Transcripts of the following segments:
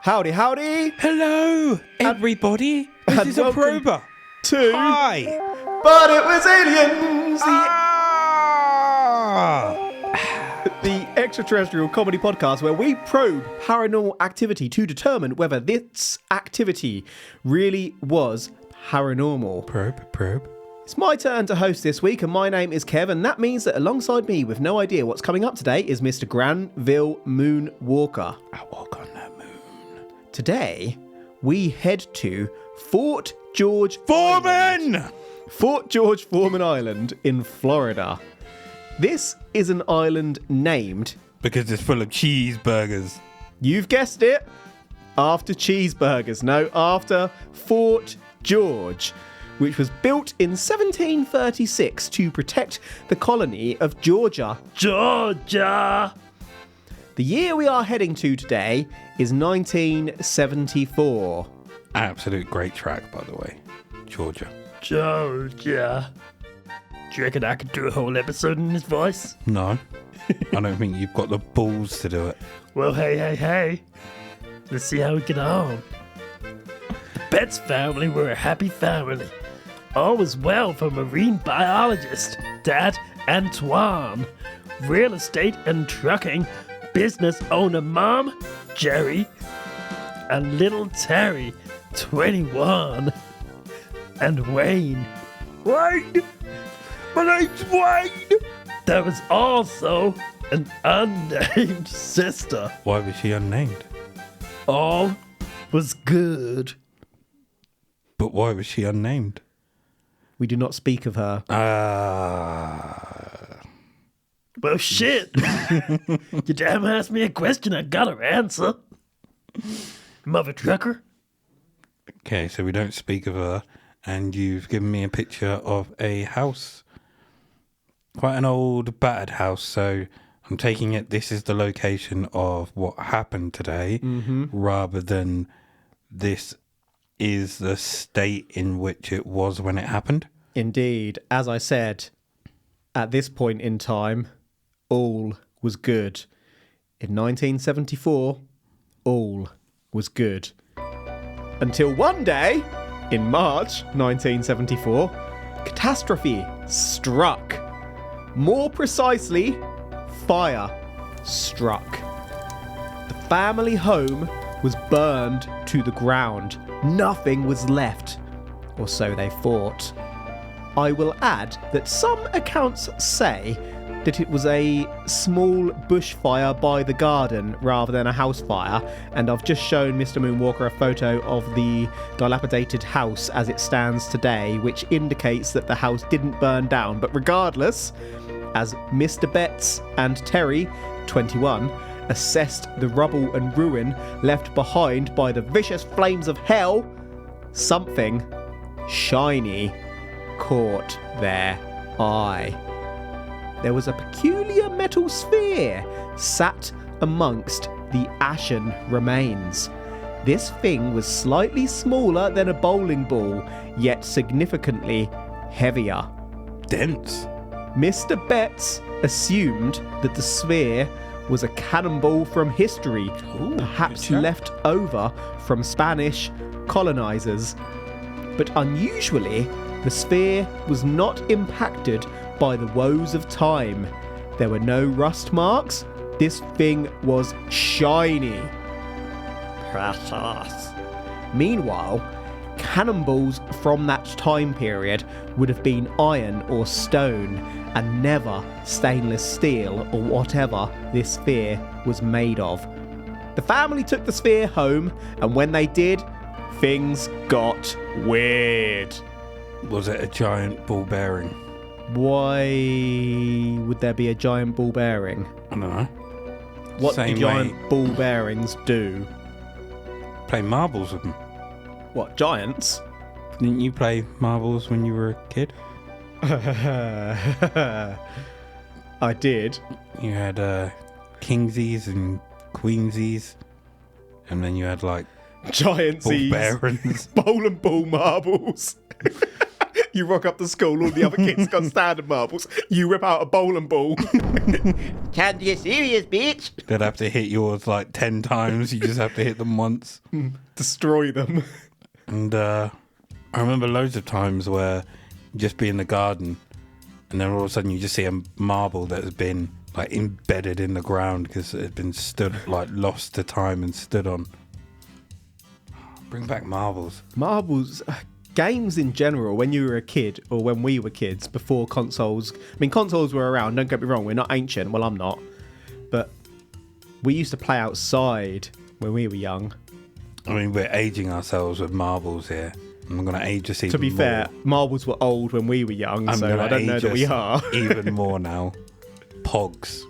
Howdy, howdy. Hello, everybody. This is a prober. Hi. But it was aliens. The extraterrestrial comedy podcast where we probe paranormal activity to determine whether this activity really was paranormal. Probe. It's my turn to host this week, and my name is Kev, and that means that alongside me, with no idea what's coming up today, is Mr. Granville Moonwalker. I walk on the moon. Today, we head to Fort George Forman! Fort George Foreman Island in Florida. This is an island named... Because it's full of cheeseburgers. You've guessed it. After cheeseburgers. No, after Fort George, which was built in 1736 to protect the colony of Georgia. Georgia! The year we are heading to today is 1974. Absolute great track, by the way. Georgia. Georgia. Do you reckon I could do a whole episode in this voice? No. I don't think you've got the balls to do it. Well, hey. Let's see how we get on. The Betz family were a happy family. All was well for marine biologist, Dad Antoine. Real estate and trucking business owner Mom, Jerry. And little Terry, 21. And Wayne. Wayne! My name's Wayne! There was also an unnamed sister. Why was she unnamed? All was good. But why was she unnamed? We do not speak of her. Well, shit. You damn asked me a question, I gotta answer. Mother trucker? Okay, so we don't speak of her, and you've given me a picture of a house. Quite an old, battered house, so I'm taking it this is the location of what happened today, rather than this is the state in which it was when it happened. Indeed. As I said, at this point in time, all was good. In 1974, all was good. Until one day, in March 1974, catastrophe struck. More precisely, fire struck. The family home was burned to the ground. Nothing was left, or so they thought. I will add that some accounts say that it was a small bushfire by the garden rather than a house fire, and I've just shown Mr. Moonwalker a photo of the dilapidated house as it stands today, which indicates that the house didn't burn down. But regardless, as Mr. Betz and Terry, 21, assessed the rubble and ruin left behind by the vicious flames of hell, something shiny caught their eye. There was a peculiar metal sphere sat amongst the ashen remains. This thing was slightly smaller than a bowling ball, yet significantly heavier. Dense. Mr. Betz assumed that the sphere was a cannonball from history, perhaps left over from Spanish colonizers. But unusually, the sphere was not impacted by the woes of time. There were no rust marks. This thing was shiny. Precious. Meanwhile, cannonballs from that time period would have been iron or stone, and never stainless steel or whatever this sphere was made of. The family took the sphere home, and when they did, things got weird. Was it a giant ball bearing? Why would there be a giant ball bearing? I don't know. What Same do giant way. ball bearings do? Play marbles with them. What, giants? Didn't you play marbles when you were a kid? I did. You had kingsies and queensies, and then you had like Giantsies. ball bearings. Bowl and ball marbles. You rock up to school, all the other kids got standard marbles. You whip out a bowling ball. Can't be serious, bitch. They'd have to hit yours like 10 times. You just have to hit them once. Destroy them. And I remember loads of times where you just be in the garden and then all of a sudden you just see a marble that has been like embedded in the ground because it had been stood, like lost to time and stood on. Bring back marbles. Marbles, games in general, when you were a kid or when we were kids, before consoles. I mean, consoles were around, don't get me wrong, we're not ancient. Well, I'm not. But we used to play outside when we were young. I mean, we're aging ourselves with marbles here. I'm going to age us even To be more. fair, marbles were old when we were young, so I don't know that we are. Even more now. Pogs.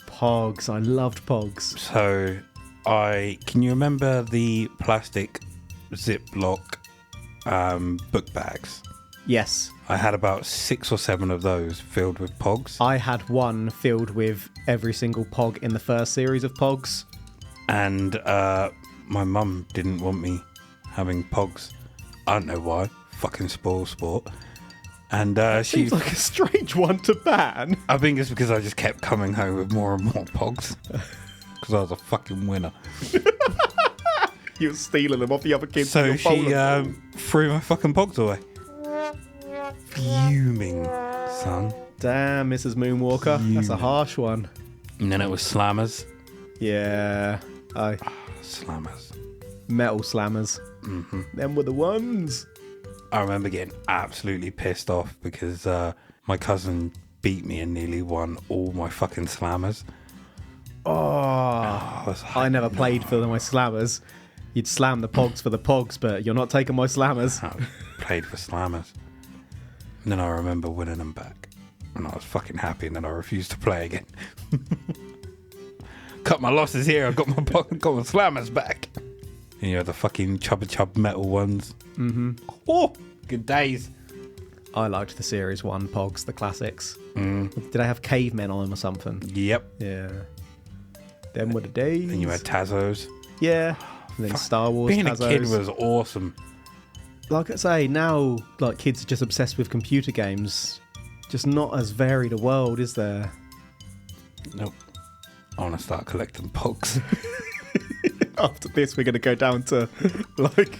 Pogs, I loved Pogs. So, can you remember the plastic Ziploc book bags? Yes. I had about 6 or 7 of those filled with Pogs. I had one filled with every single Pog in the first series of Pogs. And my mum didn't want me having Pogs. I don't know why. Fucking spoil sport. And she... Seems like a strange one to ban. I think it's because I just kept coming home with more and more Pogs. Because I was a fucking winner. You were stealing them off the other kids. So with your she bowling ball. threw my fucking Pogs away. Fuming, son. Damn, Mrs. Moonwalker. That's a harsh one. And then it was slammers. Yeah. Slammers. Metal slammers. Mm-hmm. Them were the ones. I remember getting absolutely pissed off because my cousin beat me and nearly won all my fucking slammers. Oh, I never played for my slammers. You'd slam the Pogs for the Pogs, but you're not taking my slammers. I played for slammers. And then I remember winning them back. And I was fucking happy, and then I refused to play again. Cut my losses here, I got my slammers back. And you had the fucking Chubba Chub metal ones. Mm-hmm. Oh, good days. I liked the Series 1 Pogs, the classics. Did I have cavemen on them or something? Yep. Yeah. Them were the days. And you had Tazos. Yeah. And then Star Wars Being Tazos. a kid was awesome. Like I say, now like kids are just obsessed with computer games. Just not as varied a world, is there? Nope. I want to start collecting Pogs. After this, we're going to go down to like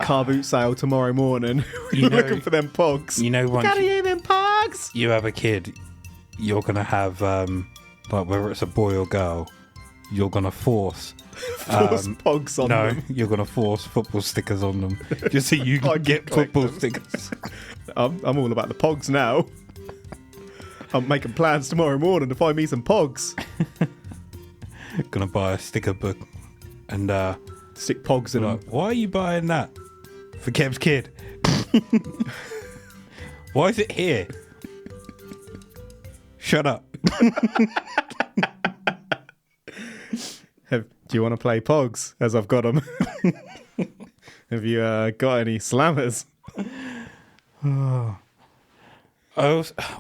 car boot sale tomorrow morning. We're looking for them Pogs. You know, once Gotta hear them Pogs. you have a kid, you're going to have, like whether it's a boy or girl, you're going to force Pogs on them. you're going to force football stickers on them just so you can get collect football them. stickers. I'm all about the Pogs now. I'm making plans tomorrow morning to find me some Pogs. Gonna buy a sticker book and Stick Pogs in them. like, why are you buying that? For Kev's kid. Why is it here? Shut up. Do you want to play Pogs? As I've got them. Have you got any slammers?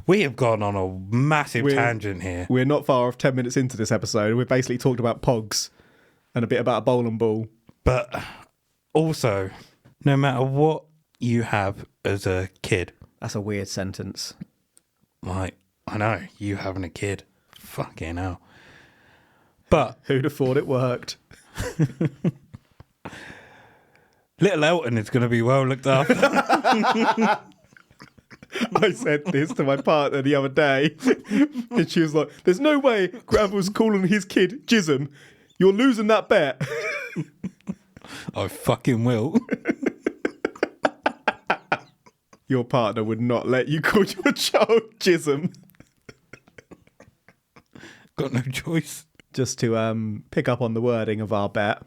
We have gone on a massive tangent here. We're not far off 10 minutes into this episode. We've basically talked about Pogs and a bit about a bowling ball. But also, no matter what you have as a kid, That's a weird sentence. like, I know, you having a kid, fucking hell. But Who'd have thought it worked? little Elton is going to be well looked after. I said this to my partner the other day, and she was like, "There's no way Granville's calling his kid Jism. You're losing that bet." I fucking will. Your partner would not let you call your child Jism. Got no choice. Just to pick up on the wording of our bet,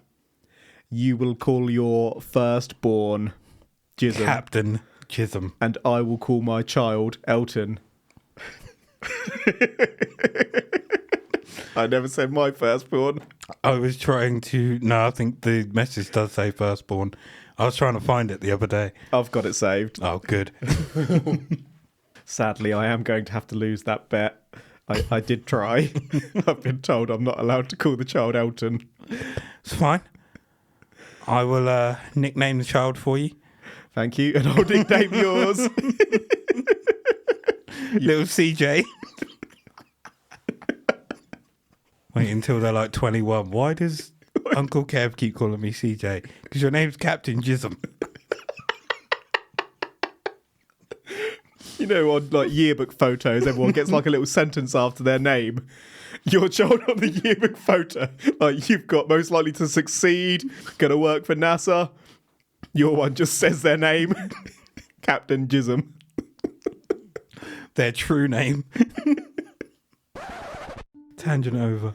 you will call your firstborn Jism, Captain Chisholm. and I will call my child Elton. I never said my firstborn. I was trying to... No, I think the message does say firstborn. I was trying to find it the other day. I've got it saved. Oh, good. Sadly, I am going to have to lose that bet. I did try. I've been told I'm not allowed to call the child Elton. It's fine. I will nickname the child for you. Thank you. And I'll nickname yours. Little CJ. Wait until they're like 21. Why does Uncle Kev keep calling me CJ? Because your name's Captain Jism. You know, on like yearbook photos, everyone gets like a little sentence after their name. Your child on the yearbook photo, like you've got most likely to succeed, gonna work for NASA. Your one just says their name, Captain Jism. Their true name. Tangent over.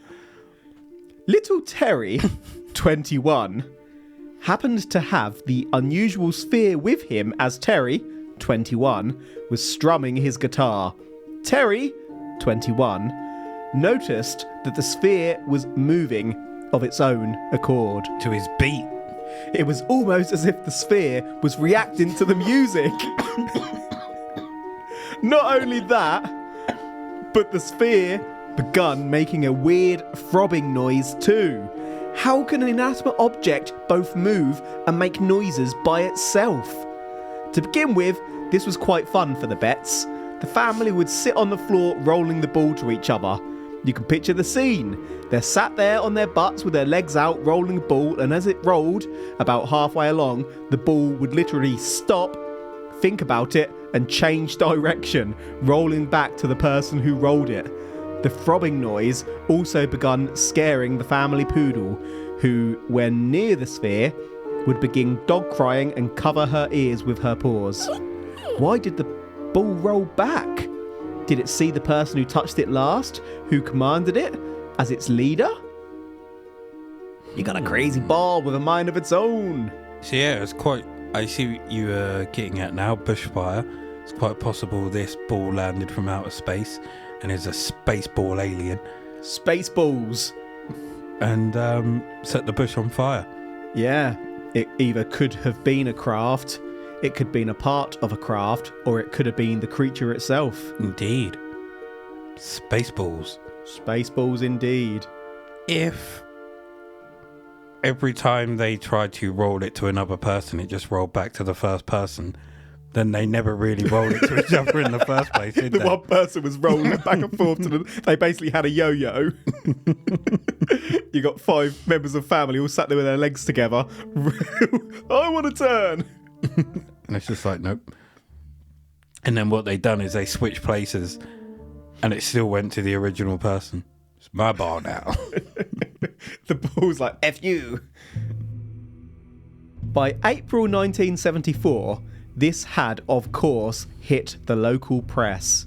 Little Terry, 21, happened to have the unusual sphere with him as Terry, 21, was strumming his guitar. Terry, 21, noticed that the sphere was moving of its own accord. To his beat. It was almost as if the sphere was reacting to the music. Not only that, but the sphere begun making a weird throbbing noise too. How can an inanimate object both move and make noises by itself? To begin with, this was quite fun for the Betz. The family would sit on the floor rolling the ball to each other. You can picture the scene. They're sat there on their butts with their legs out rolling the ball, and as it rolled about halfway along, the ball would literally stop, think about it, and change direction, rolling back to the person who rolled it. The throbbing noise also begun scaring the family poodle, who, when near the sphere, would begin dog crying and cover her ears with her paws. Why did the ball roll back? Did it see the person who touched it last, who commanded it, as its leader? You got a crazy ball with a mind of its own. So yeah, it's quite... I see what you are getting at now, bushfire. It's quite possible this ball landed from outer space and is a space ball alien. Space balls. And set the bush on fire. Yeah, it either could have been a craft, it could have been a part of a craft, or it could have been the creature itself. Indeed. Spaceballs. Spaceballs indeed. If every time they tried to roll it to another person, it just rolled back to the first person, then they never really rolled it to each other in the first place, did The they? one person was rolling it back and forth to them. They basically had a yo-yo. You got 5 members of family all sat there with their legs together. I want to turn. And it's just like, nope. And then what they done is they switched places and it still went to the original person. It's my ball now. The ball's like, F you. By April 1974, this had, of course, hit the local press.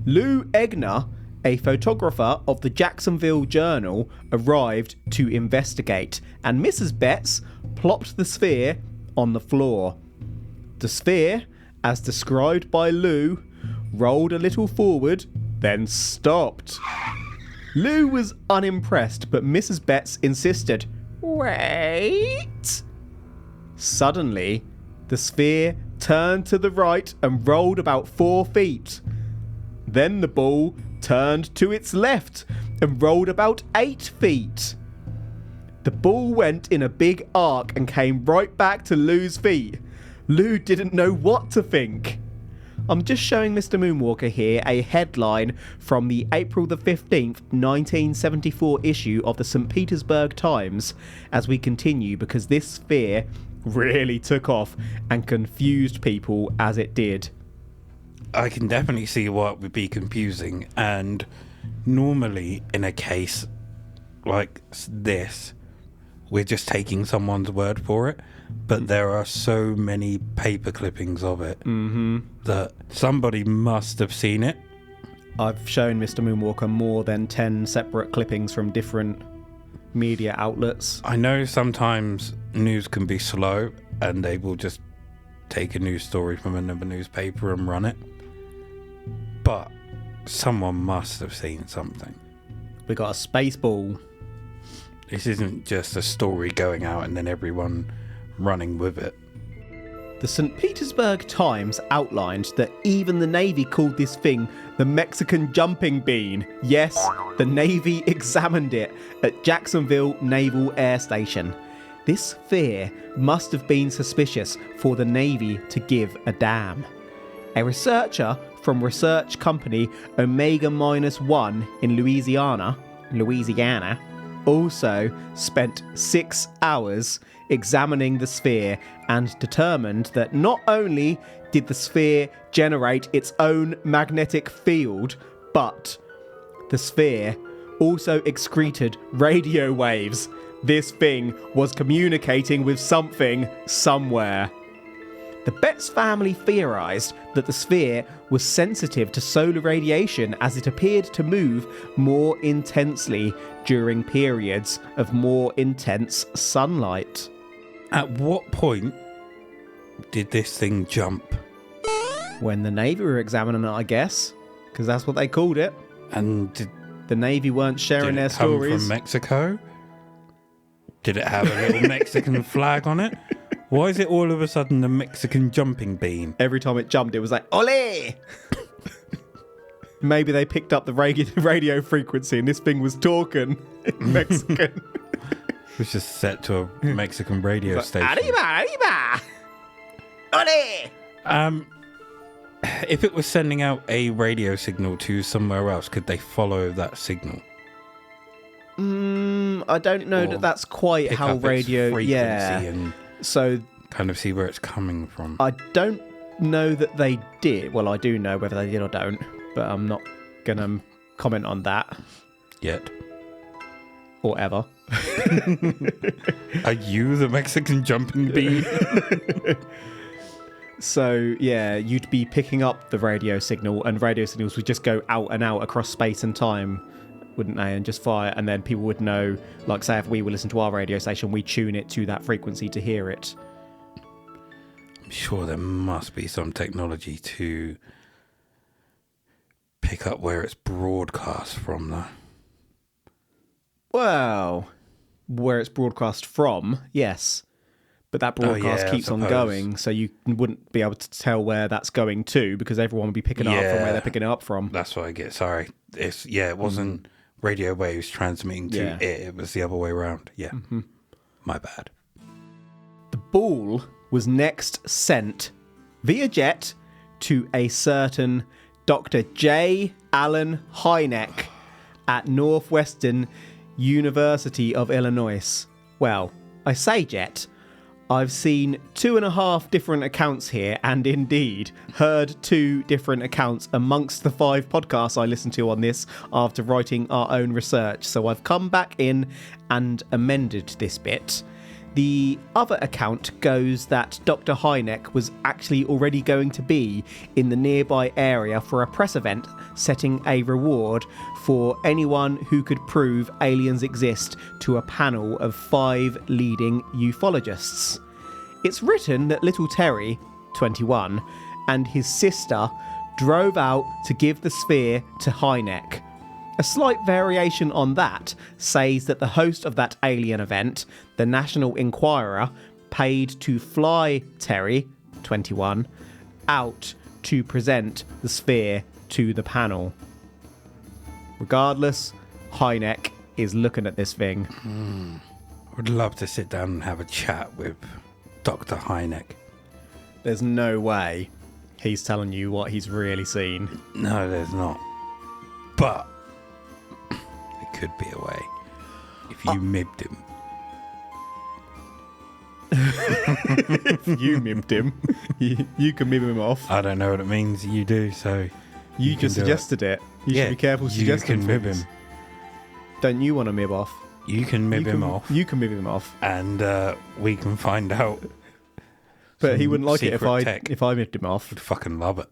Lou Egner, a photographer of the Jacksonville Journal, arrived to investigate, and Mrs. Betz plopped the sphere on the floor. The sphere, as described by Lou, rolled a little forward, then stopped. Lou was unimpressed, but Mrs. Betz insisted, "Wait." Suddenly, the sphere turned to the right and rolled about 4 feet. Then the ball turned to its left and rolled about 8 feet. The ball went in a big arc and came right back to Lou's feet. Lou didn't know what to think. I'm just showing Mr. Moonwalker here a headline from the April the 15th, 1974 issue of the St. Petersburg Times as we continue, because this sphere really took off and confused people as it did. I can definitely see why it would be confusing, and normally in a case like this, we're just taking someone's word for it, but there are so many paper clippings of it that somebody must have seen it. I've shown Mr. Moonwalker more than 10 separate clippings from different media outlets. I know sometimes news can be slow and they will just take a news story from another newspaper and run it, but someone must have seen something. We got a space ball. This isn't just a story going out and then everyone running with it. The St. Petersburg Times outlined that even the Navy called this thing the Mexican jumping bean. Yes, the Navy examined it at Jacksonville Naval Air Station. This sphere must have been suspicious for the Navy to give a damn. A researcher from research company Omega-1 in Louisiana, also spent 6 hours examining the sphere and determined that not only did the sphere generate its own magnetic field, but the sphere also excreted radio waves. This thing was communicating with something somewhere. The Betz family theorized that the sphere was sensitive to solar radiation as it appeared to move more intensely during periods of more intense sunlight. At what point did this thing jump? When the Navy were examining it, I guess, because that's what they called it. And did The Navy weren't sharing their it come stories. from Mexico? Did it have a little Mexican flag on it? Why is it all of a sudden the Mexican jumping bean? Every time it jumped, it was like, ole! Maybe they picked up the radio frequency and this thing was talking in Mexican. It was just set to a Mexican radio station. Arriba, arriba! Ole! If it was sending out a radio signal to somewhere else, could they follow that signal? I don't know Or that that's quite Pick how up its radio... frequency Yeah. and So kind of see where it's coming from. I don't know that they did. Well, I do know whether they did or don't, but I'm not going to comment on that. Yet. Or ever. Are you the Mexican jumping bean? So, yeah, you'd be picking up the radio signal, and radio signals would just go out and out across space and time, wouldn't they? And just fire, and then people would know, like, say, if we were listening to our radio station, we tune it to that frequency to hear it. I'm sure there must be some technology to pick up where it's broadcast from, though. Well, where it's broadcast from, yes. But that broadcast yeah, I keeps on suppose. going, so you wouldn't be able to tell where that's going to, because everyone would be picking it up from where Yeah. they're picking it up from. That's what I get. Sorry. It wasn't radio waves transmitting to Yeah. it. It was the other way around. Yeah. My bad. The ball was next sent via jet to a certain Dr. J. Allen Hynek at Northwestern University of Illinois. Well, I say jet. I've seen 2.5 different accounts here, and indeed heard 2 different accounts amongst the 5 podcasts I listened to on this after writing our own research. So I've come back in and amended this bit. The other account goes that Dr. Hynek was actually already going to be in the nearby area for a press event, setting a reward for anyone who could prove aliens exist to a panel of 5 leading ufologists. It's written that little Terry, 21, and his sister drove out to give the sphere to Hynek. A slight variation on that says that the host of that alien event, the National Enquirer, paid to fly Terry, 21, out to present the sphere to the panel. Regardless, Hynek is looking at this thing. I would love to sit down and have a chat with Dr. Hynek. There's no way he's telling you what he's really seen. No, there's not. But there could be a way. If you mibbed him. If you mibbed him, you can mib him off. I don't know what it means. You do, so You can just do it. suggested it. You should be careful you suggesting can mib things. him. Don't you want to mib off? You can mib you him can, off. You can mib him off. And we can find out. But he some wouldn't like it secret if tech. I mibbed him off. I'd fucking love it.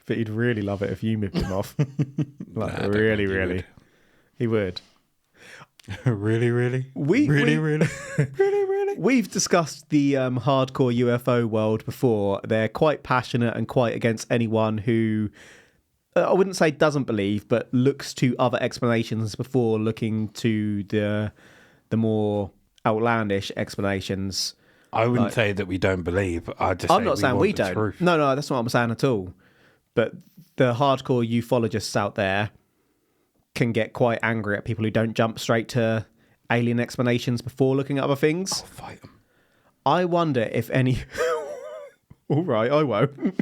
But he'd really love it if you mibbed him off. Like, Nah, I don't really, think he really. would. He would. Really, really? We- really, we- really? Really, really? We've discussed the hardcore UFO world before. They're quite passionate and quite against anyone who, I wouldn't say doesn't believe, but looks to other explanations before looking to the more outlandish explanations. I wouldn't Like- say that we don't believe. I just I'm say not saying want we the don't. truth. No, that's not what I'm saying at all. But the hardcore ufologists out there, can get quite angry at people who don't jump straight to alien explanations before looking at other things. I'll fight them. I wonder if any... All right, I won't.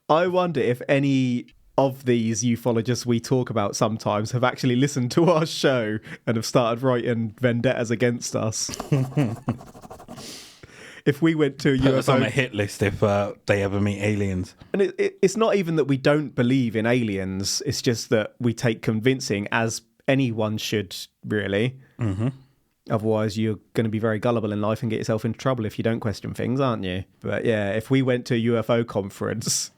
I wonder if any of these ufologists we talk about sometimes have actually listened to our show and have started writing vendettas against us. If we went to a Put UFO... us on a hit list if they ever meet aliens. And it's not even that we don't believe in aliens. It's just that we take convincing, as anyone should, really. Mm-hmm. Otherwise, you're going to be very gullible in life and get yourself into trouble if you don't question things, aren't you? But yeah, if we went to a UFO conference,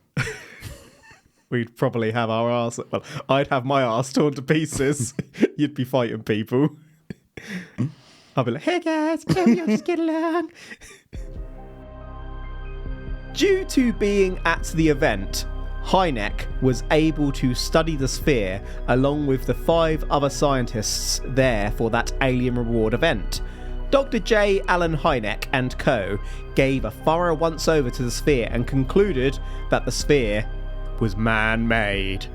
we'd probably have our arse... Well, I'd have my arse torn to pieces. You'd be fighting people. I'll be like, hey guys, can we all just get along? Due to being at the event, Hynek was able to study the sphere along with the 5 other scientists there for that Alien Reward event. Dr. J. Allen Hynek and co. gave a thorough once-over to the sphere and concluded that the sphere was man-made.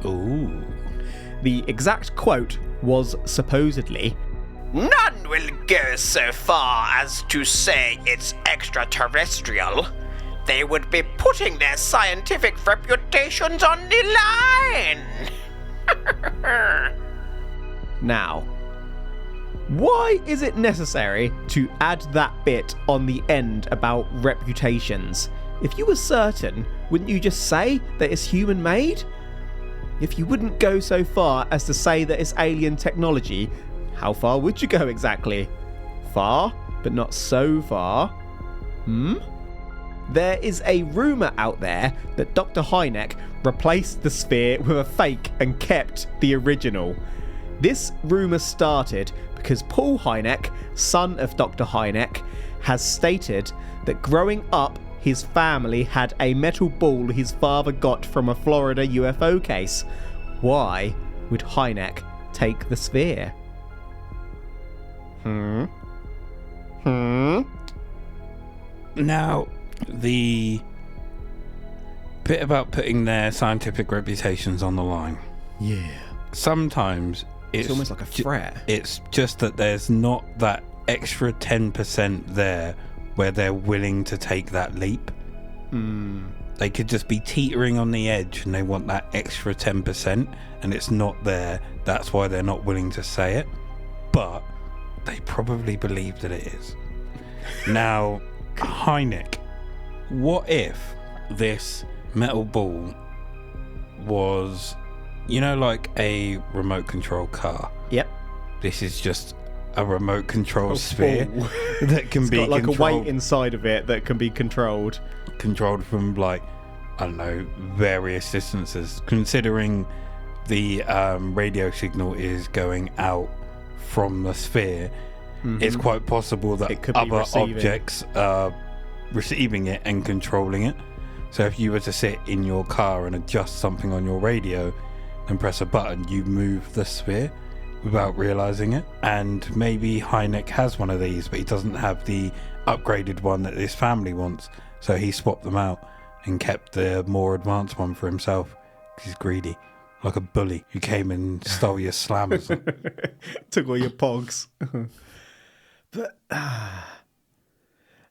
Ooh. The exact quote was supposedly, None will go so far as to say it's extraterrestrial. They would be putting their scientific reputations on the line. now, why is it necessary to add that bit on the end about reputations? If you were certain, wouldn't you just say that it's human-made? If you wouldn't go so far as to say that it's alien technology, how far would you go exactly? Far, but not so far. There is a rumour out there that Dr. Hynek replaced the sphere with a fake and kept the original. This rumour started because Paul Hynek, son of Dr. Hynek, has stated that growing up his family had a metal ball his father got from a Florida UFO case. Why would Hynek take the sphere? Now, the bit about putting their scientific reputations on the line. Yeah. Sometimes It's almost like a threat. It's just that there's not that extra 10% there where they're willing to take that leap. They could just be teetering on the edge and they want that extra 10% and it's not there. That's why they're not willing to say it. But they probably believe that it is. Now, Hynek, what if this metal ball was, you know, like a remote control car? Yep. This is just a remote control sphere that can It's be got like controlled, a weight inside of it that can be controlled. Controlled from, like, I don't know, various distances. Considering the radio signal is going out from the sphere, it's quite possible that It could be other receiving. objects are receiving it and controlling it. So if you were to sit in your car and adjust something on your radio and press a button, you move the sphere without realizing it. And maybe Hynek has one of these, but he doesn't have the upgraded one that his family wants. So he swapped them out and kept the more advanced one for himself because he's greedy, like a bully who came and stole your slammers. Took all your pogs. But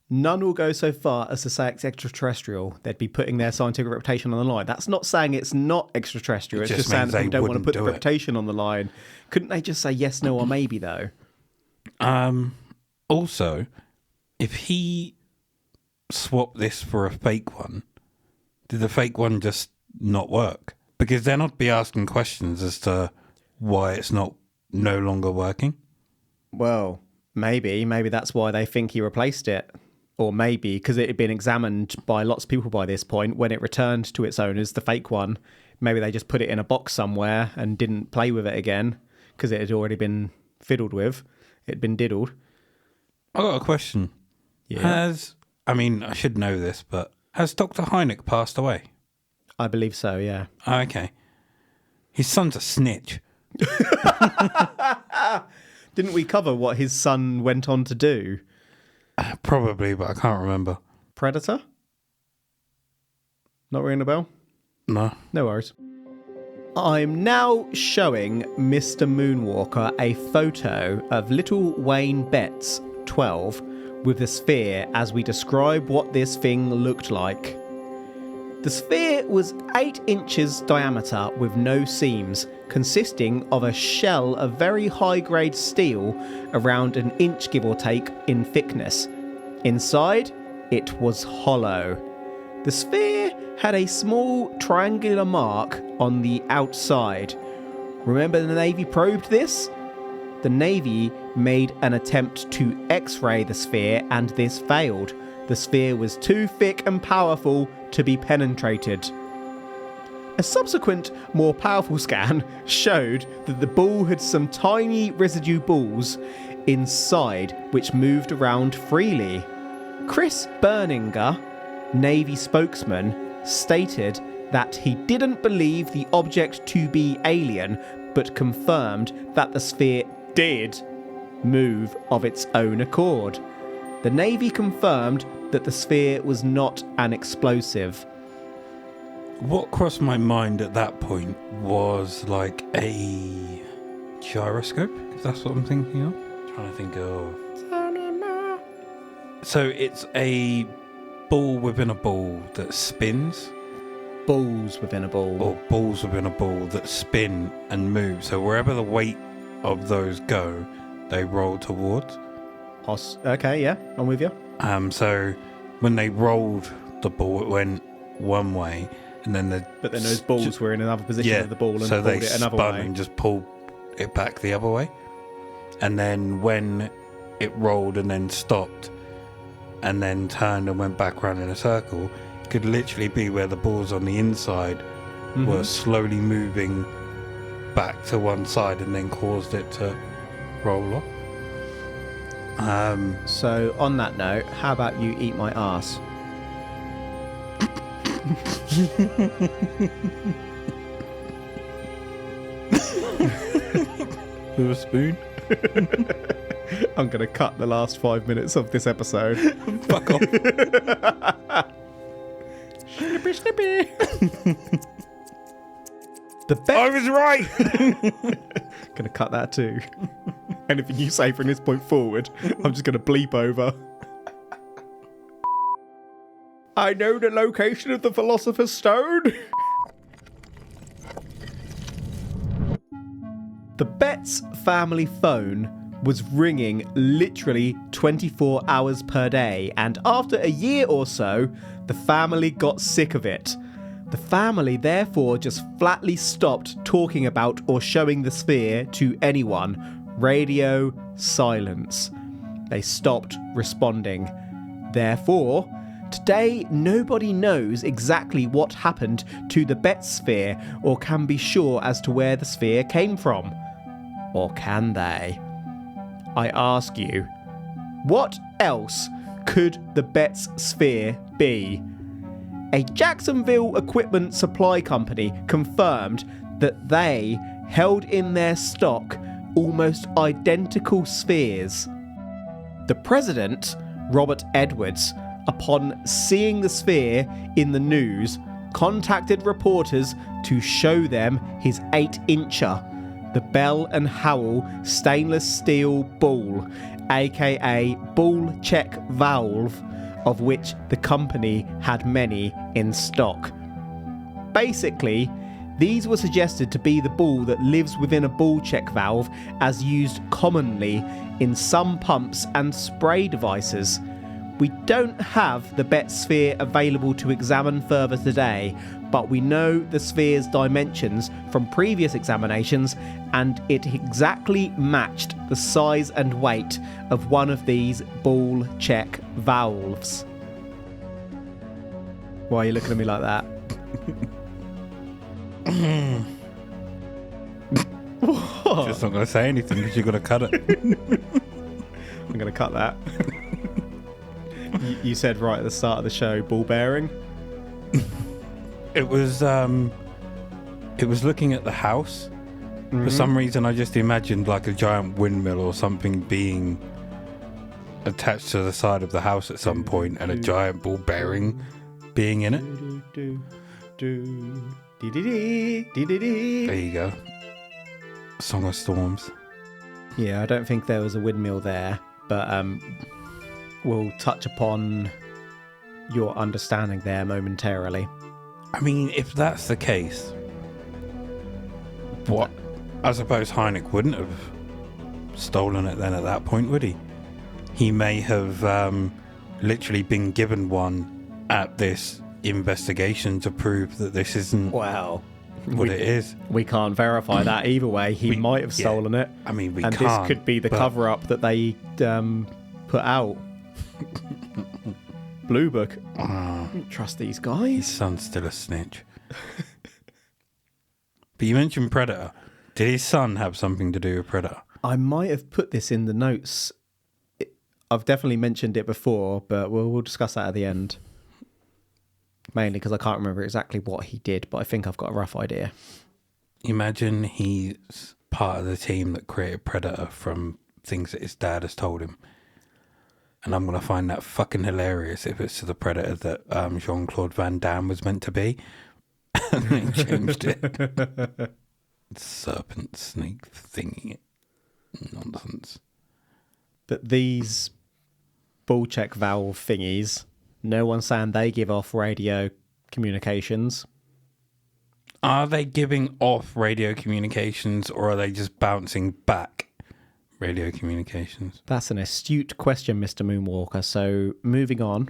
none will go so far as to say it's extraterrestrial. They'd be putting their scientific reputation on the line. That's not saying it's not extraterrestrial. It's just saying that they don't want to put the reputation on the line. Couldn't they just say yes, no, or maybe, though? Also, if he swapped this for a fake one, did the fake one just not work? Because then I'd be asking questions as to why it's no longer working. Well, maybe that's why they think he replaced it. Or maybe because it had been examined by lots of people by this point. When it returned to its owners, the fake one, maybe they just put it in a box somewhere and didn't play with it again because it had already been fiddled with. It had been diddled. I got a question. Yeah. I should know this, but has Dr. Hynek passed away? I believe so, yeah. Oh, okay. His son's a snitch. Didn't we cover what his son went on to do? Probably, but I can't remember. Predator? Not ringing a bell? No. No worries. I'm now showing Mr. Moonwalker a photo of little Wayne Betz, 12, with the sphere as we describe what this thing looked like. The sphere was 8 inches diameter with no seams, consisting of a shell of very high-grade steel around an inch give or take in thickness. Inside, it was hollow. The sphere had a small triangular mark on the outside. Remember the Navy probed this? The Navy made an attempt to X-ray the sphere and this failed. The sphere was too thick and powerful to be penetrated. A subsequent, more powerful scan showed that the ball had some tiny residue balls inside which moved around freely. Chris Berninger, Navy spokesman, stated that he didn't believe the object to be alien, but confirmed that the sphere did move of its own accord. The Navy confirmed that the sphere was not an explosive. What crossed my mind at that point was like a gyroscope, if that's what I'm thinking of. Trying to think of. So it's a ball within a ball that spins. Balls within a ball. Or balls within a ball that spin and move. So wherever the weight of those go, they roll towards. Okay, yeah, I'm with you. So when they rolled the ball, it went one way, and then but then those balls were in another position of the ball, and so pulled they it another spun way. and just pulled it back the other way. And then when it rolled and then stopped, and then turned and went back around in a circle, it could literally be where the balls on the inside were slowly moving back to one side, and then caused it to roll off. So on that note, how about you eat my arse? With a spoon? I'm going to cut the last 5 minutes of this episode. Fuck off. Snippy, snippy. I was right! Gonna cut that too. Anything you say from this point forward, I'm just gonna bleep over. I know the location of the Philosopher's Stone. The Betz family phone was ringing literally 24 hours per day, and after a year or so, the family got sick of it. The family therefore just flatly stopped talking about or showing the sphere to anyone. Radio silence. They stopped responding. Therefore, today nobody knows exactly what happened to the Betz Sphere or can be sure as to where the sphere came from. Or can they? I ask you, what else could the Betz Sphere be? A Jacksonville equipment supply company confirmed that they held in their stock almost identical spheres. The president, Robert Edwards, upon seeing the sphere in the news, contacted reporters to show them his 8-incher, the Bell & Howell stainless steel ball, aka ball check valve, of which the company had many in stock. Basically, these were suggested to be the ball that lives within a ball check valve as used commonly in some pumps and spray devices. We don't have the Betz Sphere available to examine further today, but we know the sphere's dimensions from previous examinations, and it exactly matched the size and weight of one of these ball check valves. Why are you looking at me like that? What? Just not going to say anything because you're going to cut it. I'm going to cut that. You said right at the start of the show, ball bearing. It was looking at the house. For some reason, I just imagined like a giant windmill or something being attached to the side of the house at some point, and a giant ball bearing being in it. There you go. Song of Storms. Yeah, I don't think there was a windmill there, but we'll touch upon your understanding there momentarily. I mean, if that's the case, what? I suppose Hynek wouldn't have stolen it then at that point, would he? He may have literally been given one at this investigation to prove that this isn't Wow. what it is. We can't verify that either way. He might have stolen it. I mean, we and can't. This could be the cover-up that they put out. Blue Book. Don't trust these His guys. son's still a snitch. But you mentioned Predator. Did his son have something to do with Predator? I might have put this in the notes. I've definitely mentioned it before, but we'll discuss that at the end. Mainly because I can't remember exactly what he did, but I think I've got a rough idea. Imagine he's part of the team that created Predator from things that his dad has told him. And I'm going to find that fucking hilarious if it's to the Predator that Jean-Claude Van Damme was meant to be. And they changed it. Serpent snake thingy. Nonsense. But these ball check valve thingies, no one's saying they give off radio communications. Are they giving off radio communications or are they just bouncing back radio communications? That's an astute question, Mr. Moonwalker. So, moving on.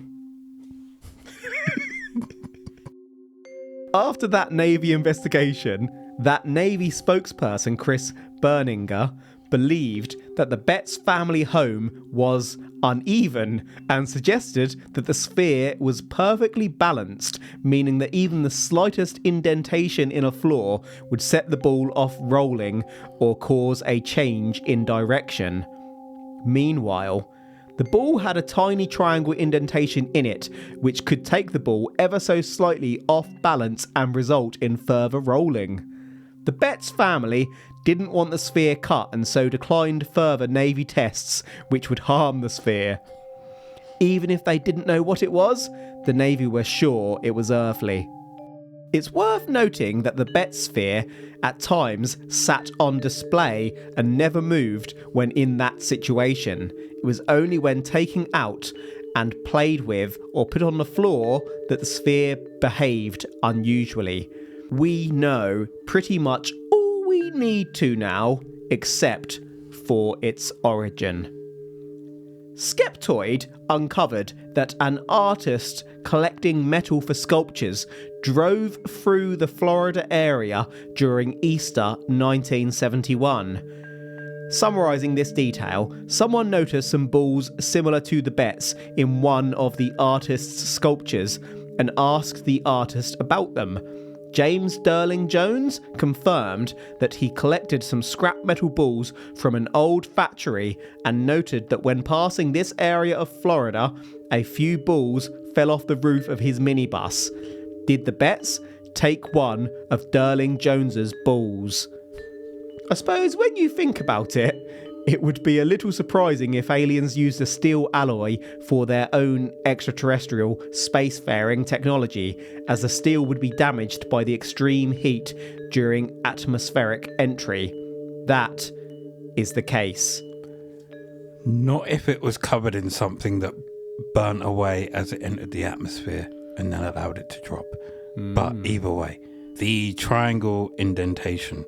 After that Navy investigation, that Navy spokesperson, Chris Berninger, believed that the Betz family home was uneven and suggested that the sphere was perfectly balanced, meaning that even the slightest indentation in a floor would set the ball off rolling or cause a change in direction. Meanwhile, the ball had a tiny triangle indentation in it, which could take the ball ever so slightly off balance and result in further rolling. The Betz family didn't want the sphere cut and so declined further Navy tests which would harm the sphere. Even if they didn't know what it was, the Navy were sure it was earthly. It's worth noting that the Betz Sphere at times sat on display and never moved when in that situation. It was only when taken out and played with or put on the floor that the sphere behaved unusually. We know pretty much all we need to now, except for its origin. Skeptoid uncovered that an artist collecting metal for sculptures drove through the Florida area during Easter 1971. Summarising this detail, someone noticed some balls similar to the Betz in one of the artist's sculptures and asked the artist about them. James Sterling Jones confirmed that he collected some scrap metal balls from an old factory and noted that when passing this area of Florida, a few balls fell off the roof of his minibus. Did the Betz take one of Sterling Jones's balls? I suppose when you think about it, it would be a little surprising if aliens used a steel alloy for their own extraterrestrial spacefaring technology, as the steel would be damaged by the extreme heat during atmospheric entry. That is the case. Not if it was covered in something that burnt away as it entered the atmosphere and then allowed it to drop. But either way, the triangle indentation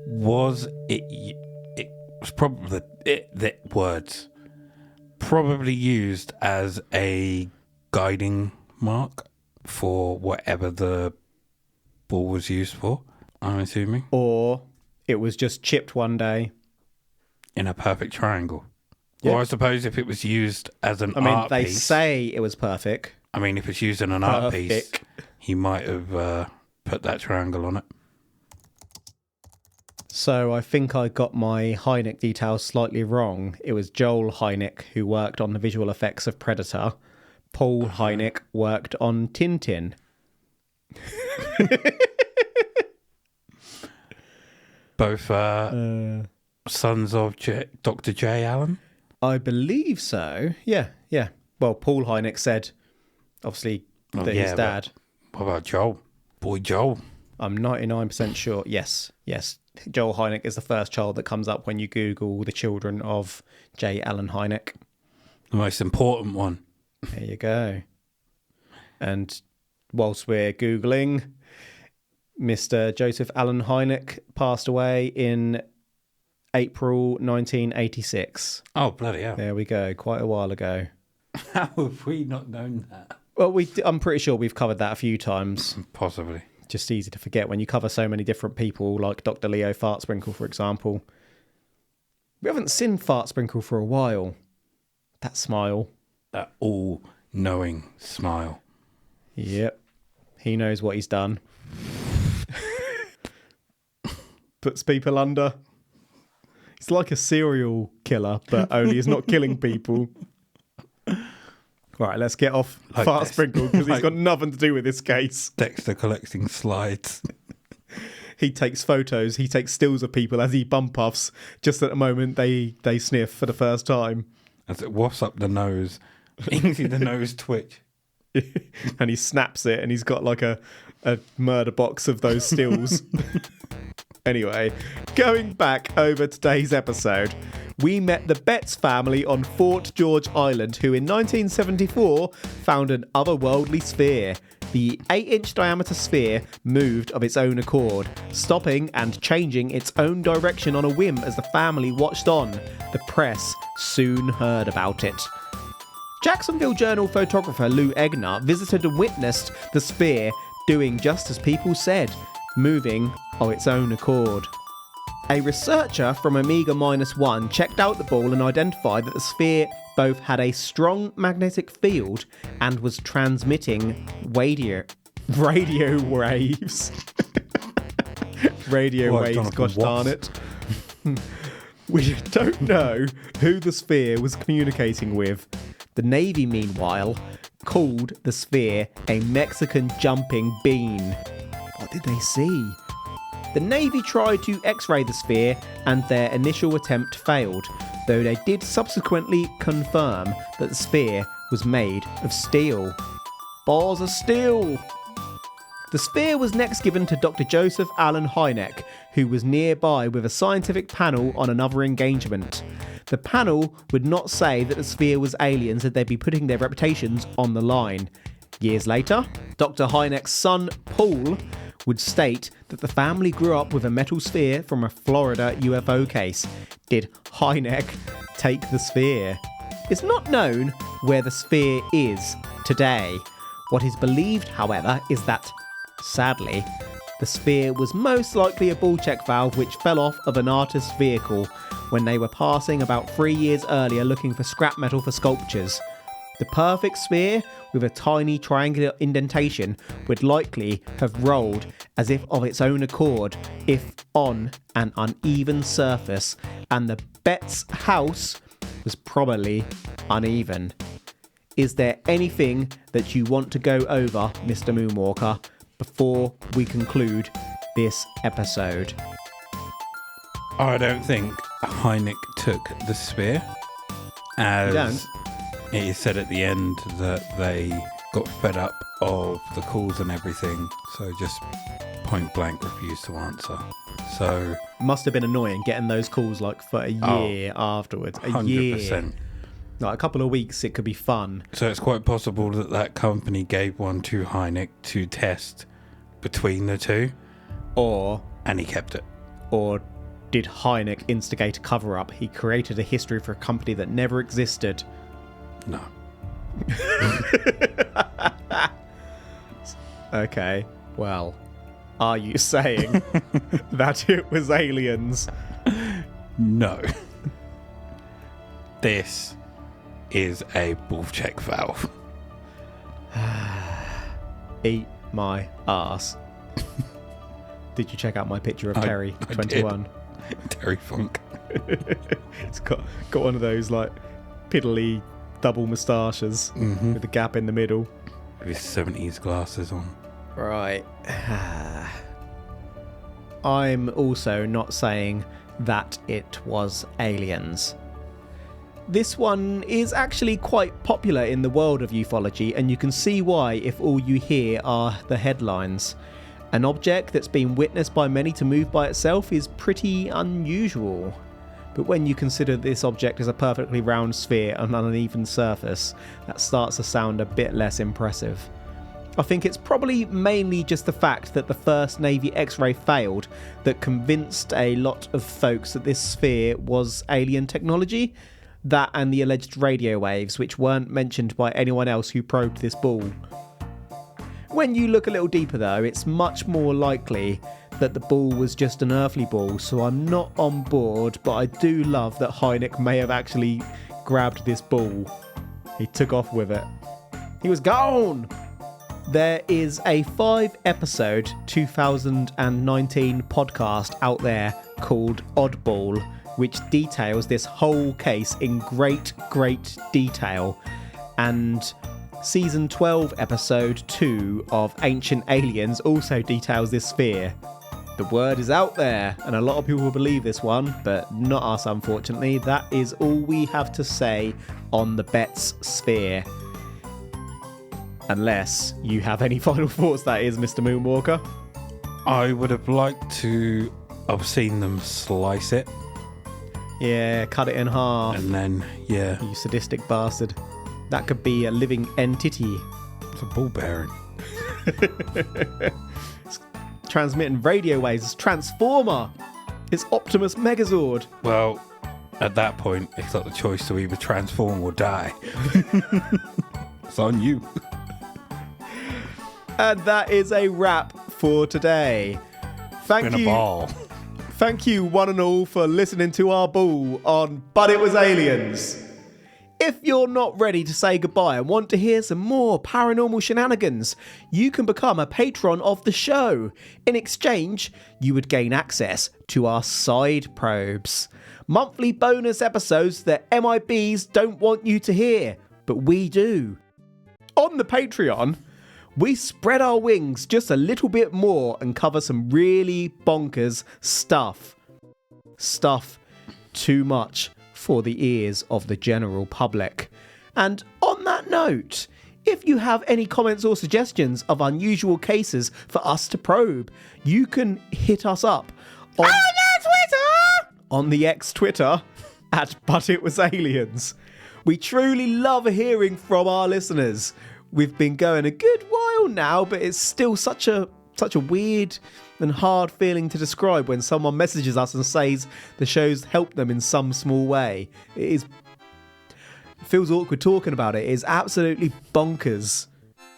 was probably the words probably used as a guiding mark for whatever the ball was used for, I'm assuming. Or it was just chipped one day. In a perfect triangle. Yeah. Or I suppose if it was used as an art I mean, they piece. say it was perfect. I mean, if it's used in an art piece, he might have put that triangle on it. So I think I got my Hynek details slightly wrong. It was Joel Hynek who worked on the visual effects of Predator. Paul Hynek worked on Tintin. Both sons of Dr. J. Allen? I believe so. Yeah. Well, Paul Hynek said, obviously, that his dad. What about Joel? Boy Joel. I'm 99% sure. Yes. Joel Hynek is the first child that comes up when you Google the children of J. Allen Hynek. The most important one. There you go. And whilst we're Googling, Mr. Joseph Allen Hynek passed away in April 1986. Oh, bloody hell. There we go. Quite a while ago. How have we not known that? Well, I'm pretty sure we've covered that a few times. Possibly. Just easy to forget when you cover so many different people, like Dr. Leo Fartsprinkle, for example. We haven't seen Fartsprinkle for a while. That smile. That all-knowing smile. Yep. He knows what he's done. Puts people under. He's like a serial killer, but only he's not killing people. Right, let's get off Like Fartsprinkle because he's got nothing to do with this case. Dexter collecting slides. He takes photos, he takes stills of people as he bum puffs just at the moment they sniff for the first time. As it wafts up the nose. You can see the nose twitch. And he snaps it and he's got like a murder box of those stills. Anyway, going back over today's episode, we met the Betz family on Fort George Island, who in 1974 found an otherworldly sphere. The 8-inch diameter sphere moved of its own accord, stopping and changing its own direction on a whim as the family watched on. The press soon heard about it. Jacksonville Journal photographer Lou Egner visited and witnessed the sphere doing just as people said, moving of its own accord. A researcher from Omega-1 checked out the ball and identified that the sphere both had a strong magnetic field and was transmitting radio waves. Radio waves, Jonathan gosh darn Watts. it. We don't know who the sphere was communicating with. The Navy, meanwhile, called the sphere a Mexican jumping bean. What did they see? The Navy tried to X-ray the sphere and their initial attempt failed, though they did subsequently confirm that the sphere was made of steel. Bars of steel! The sphere was next given to Dr. Joseph Allen Hynek, who was nearby with a scientific panel on another engagement. The panel would not say that the sphere was aliens and they'd be putting their reputations on the line. Years later, Dr. Hynek's son, Paul, would state that the family grew up with a metal sphere from a Florida UFO case. Did Hynek take the sphere? It's not known where the sphere is today. What is believed, however, is that, sadly, the sphere was most likely a ball check valve which fell off of an artist's vehicle when they were passing about 3 years earlier looking for scrap metal for sculptures. The perfect sphere, with a tiny triangular indentation, would likely have rolled as if of its own accord, if on an uneven surface, and the Betz house was probably uneven. Is there anything that you want to go over, Mr. Moonwalker, before we conclude this episode? I don't think Hynek took the sphere. As it is said at the end that they got fed up of the calls and everything, so just point blank refused to answer. So Must have been annoying getting those calls like for a year afterwards. A 100%. year. Like a couple of weeks, it could be fun. So it's quite possible that that company gave one to Hynek to test between the two, and he kept it. Or did Hynek instigate a cover-up? He created a history for a company that never existed. No. Okay, well, are you saying that it was aliens? No. This is a ball check valve. Eat my ass. Did you check out my picture of I Terry, 21? Terry Funk. It's got one of those like piddly double moustaches with a gap in the middle. With his 70s glasses on. Right. I'm also not saying that it was aliens. This one is actually quite popular in the world of ufology, and you can see why if all you hear are the headlines. An object that's been witnessed by many to move by itself is pretty unusual. But when you consider this object as a perfectly round sphere on an uneven surface, that starts to sound a bit less impressive. I think it's probably mainly just the fact that the first Navy X-ray failed that convinced a lot of folks that this sphere was alien technology. That and the alleged radio waves, which weren't mentioned by anyone else who probed this ball. When you look a little deeper though, it's much more likely that the ball was just an earthly ball, so I'm not on board, but I do love that Hynek may have actually grabbed this ball. He took off with it. He was gone! There is a 5-episode 2019 podcast out there called Oddball, which details this whole case in great detail. And season 12 episode 2 of Ancient Aliens also details this sphere. The word is out there, and a lot of people believe this one, but not us unfortunately. That is all we have to say on the Betz Sphere. Unless you have any final thoughts, that is, Mr. Moonwalker. I would have liked to have seen them slice it. Yeah, cut it in half. And then, yeah. You sadistic bastard. That could be a living entity. It's a ball bearing. It's transmitting radio waves. It's Transformer. It's Optimus Megazord. Well, at that point, it's got the choice to either transform or die. It's on you. And that is a wrap for today. Thank you. A ball. Thank you, one and all, for listening to our ball on But It Was Aliens. If you're not ready to say goodbye and want to hear some more paranormal shenanigans, you can become a patron of the show. In exchange, you would gain access to our side probes. Monthly bonus episodes that MIBs don't want you to hear, but we do. On the Patreon, we spread our wings just a little bit more and cover some really bonkers stuff. Stuff too much for the ears of the general public. And on that note, if you have any comments or suggestions of unusual cases for us to probe, you can hit us up on the X Twitter at But It Was Aliens. We truly love hearing from our listeners. We've been going a good while now, but it's still such a weird and hard feeling to describe when someone messages us and says the show's helped them in some small way. It feels awkward talking about it. It is absolutely bonkers.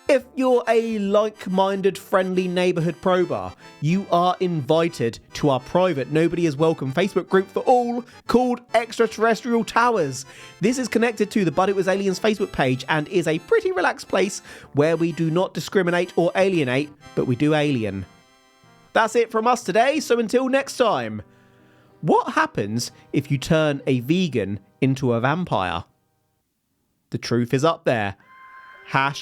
If you're a like-minded, friendly neighbourhood prober, you are invited to our private Nobody Is Welcome Facebook group for all called Extraterrestrial Towers. This is connected to the But It Was Aliens Facebook page and is a pretty relaxed place where we do not discriminate or alienate, but we do alien. That's it from us today, so until next time. What happens if you turn a vegan into a vampire? The truth is up there. #. I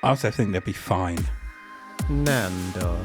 also think they'd be fine. Nando.